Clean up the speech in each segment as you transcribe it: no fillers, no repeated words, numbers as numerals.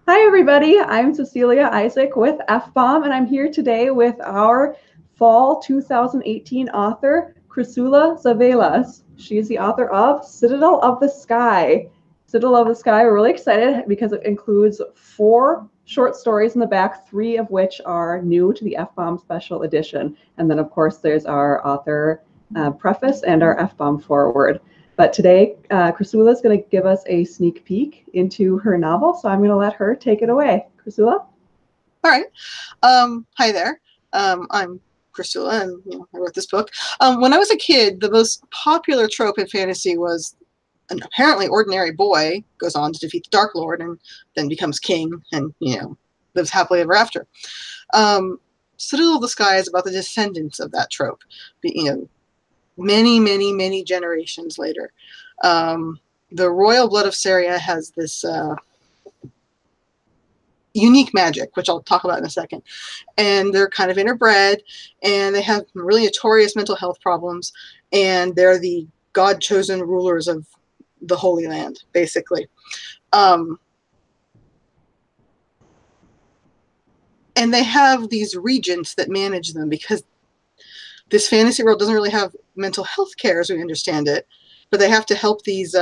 Hi, everybody. I'm Cecilia Isaac with F-BOM, and I'm here today with our fall 2018 author, Chrysoula Tzavelas. She is the author of Citadel of the Sky. Citadel of the Sky, we're really excited because it includes 4 short stories in the back, 3 of which are new to the F-BOM special edition. And then, of course, there's our author preface and our F-BOM forward. But today, Chrysoula is going to give us a sneak peek into her novel, so I'm going to let her take it away. Chrysoula? All right. Hi there. I'm Chrysoula, and I wrote this book. When I was a kid, the most popular trope in fantasy was an apparently ordinary boy goes on to defeat the Dark Lord and then becomes king and, lives happily ever after. Citadel of the Sky is about the descendants of that trope, many, many, many generations later. The royal blood of Syria has this unique magic, which I'll talk about in a second. And they're kind of interbred, and they have really notorious mental health problems, and they're the God-chosen rulers of the Holy Land, basically. And they have these regents that manage them because this fantasy world doesn't really have mental health care as we understand it, but they have to help these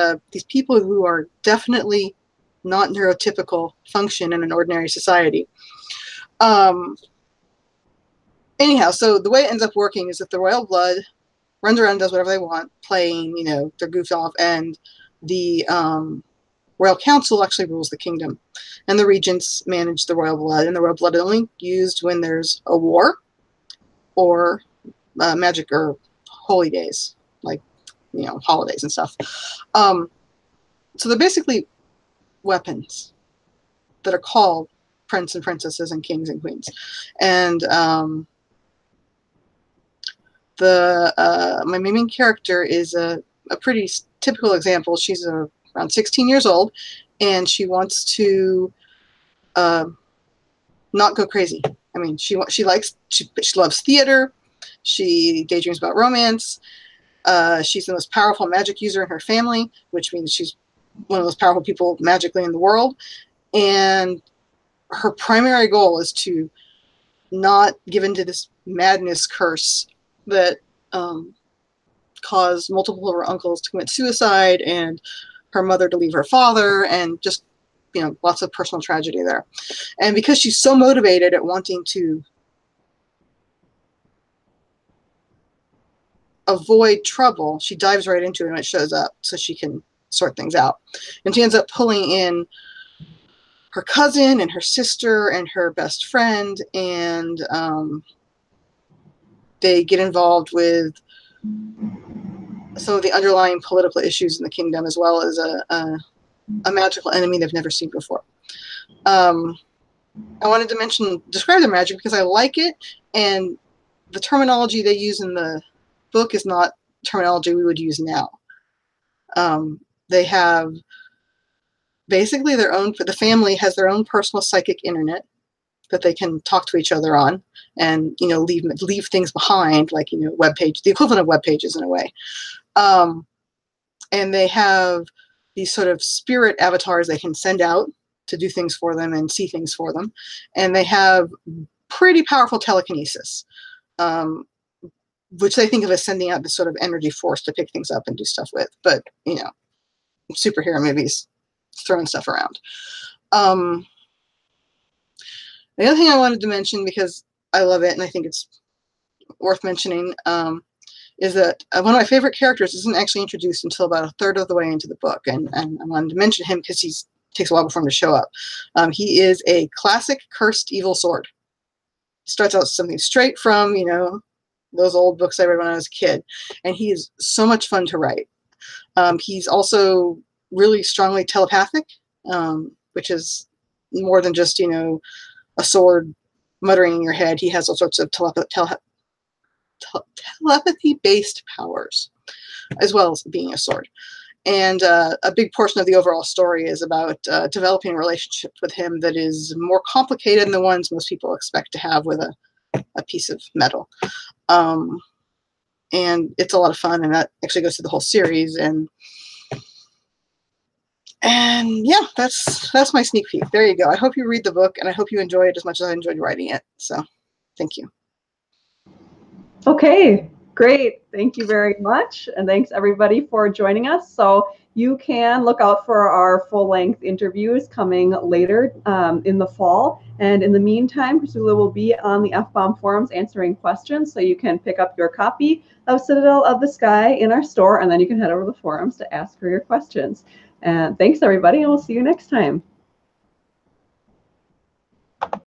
people who are definitely not neurotypical function in an ordinary society. Anyhow, so the way it ends up working is that the royal blood runs around and does whatever they want, playing, they're goofed off, and the royal council actually rules the kingdom. And the regents manage the royal blood, and the royal blood is only used when there's a war or magic or holy days, like, holidays and stuff. So they're basically weapons that are called prince and princesses and kings and queens. And my main character is a pretty typical example. She's around 16 years old, and she wants to not go crazy. I mean, she loves theater. She daydreams about romance. She's the most powerful magic user in her family, which means she's one of the most powerful people magically in the world. And her primary goal is to not give into this madness curse that caused multiple of her uncles to commit suicide and her mother to leave her father, and just, lots of personal tragedy there. And because she's so motivated at wanting to avoid trouble, she dives right into it when it shows up so she can sort things out. And she ends up pulling in her cousin and her sister and her best friend, and they get involved with some of the underlying political issues in the kingdom, as well as a magical enemy they've never seen before. I wanted to describe the magic because I like it, and the terminology they use in the book is not terminology we would use now. They have basically the family has their own personal psychic internet that they can talk to each other on, and leave things behind, like web page, the equivalent of web pages in a way. And they have these sort of spirit avatars they can send out to do things for them and see things for them, and they have pretty powerful telekinesis, which they think of as sending out this sort of energy force to pick things up and do stuff with. But superhero movies throwing stuff around. The other thing I wanted to mention, because I love it and I think it's worth mentioning, is that one of my favorite characters isn't actually introduced until about a third of the way into the book, and I wanted to mention him because he takes a while for him to show up. He is a classic cursed evil sword. Starts out something straight from those old books I read when I was a kid, and he is so much fun to write. He's also really strongly telepathic, which is more than just a sword muttering in your head. He has all sorts of telepathy-based powers, as well as being a sword. And a big portion of the overall story is about developing a relationship with him that is more complicated than the ones most people expect to have with a piece of metal. And it's a lot of fun, and that actually goes through the whole series. And And yeah, that's my sneak peek. There you go. I hope you read the book, and I hope you enjoy it as much as I enjoyed writing it. So thank you. Okay, great. Thank you very much. And thanks everybody for joining us. So you can look out for our full-length interviews coming later in the fall. And in the meantime, Chrysoula will be on the F-BOM forums answering questions. So you can pick up your copy of Citadel of the Sky in our store, and then you can head over to the forums to ask her your questions. And thanks everybody, and we'll see you next time.